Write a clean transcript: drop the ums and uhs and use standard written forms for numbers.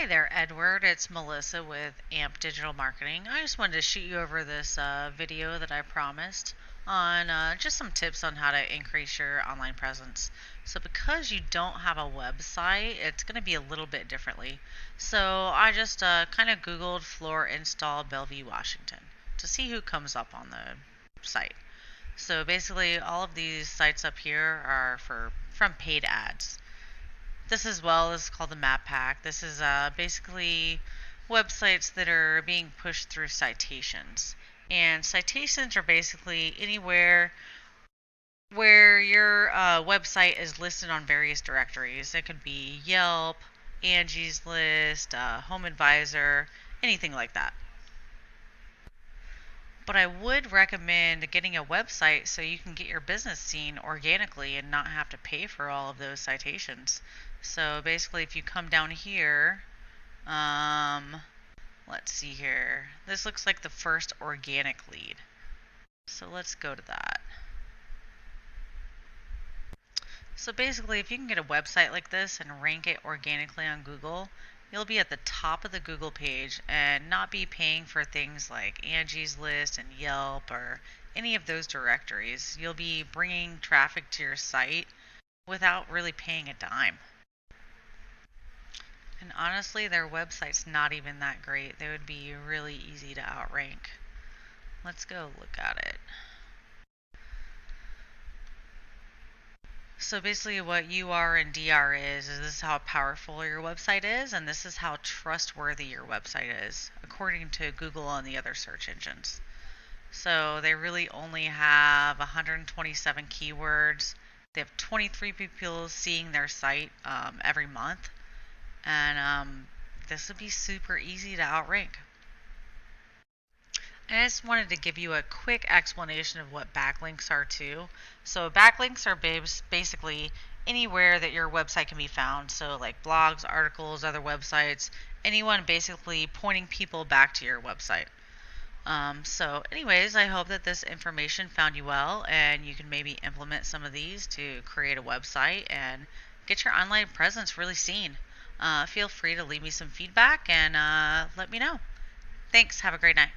Hi there, Edward. It's Melissa with AMP Digital Marketing. I just wanted to shoot you over this video that I promised on just some tips on how to increase your online presence. So because you don't have a website, it's going to be a little bit differently. So I just kind of Googled floor install Bellevue, Washington to see who comes up on the site. So basically all of these sites up here are from paid ads. This as well is called the map pack. This is basically websites that are being pushed through citations. And citations are basically anywhere where your website is listed on various directories. It could be Yelp, Angie's List, Home Advisor, anything like that. But I would recommend getting a website so you can get your business seen organically and not have to pay for all of those citations. So basically, if you come down here, let's see here. This looks like the first organic lead. So let's go to that. So basically, if you can get a website like this and rank it organically on Google, you'll be at the top of the Google page and not be paying for things like Angie's List and Yelp or any of those directories. You'll be bringing traffic to your site without really paying a dime. And honestly, their website's not even that great. They would be really easy to outrank. Let's go look at it. So basically what UR and DR is this is how powerful your website is, and this is how trustworthy your website is, according to Google and the other search engines. So they really only have 127 keywords. They have 23 people seeing their site every month, and this would be super easy to outrank. I just wanted to give you a quick explanation of what backlinks are too. So backlinks are basically anywhere that your website can be found. So like blogs, articles, other websites, anyone basically pointing people back to your website. So anyways, I hope that this information found you well and you can maybe implement some of these to create a website and get your online presence really seen. Feel free to leave me some feedback and let me know. Thanks. Have a great night.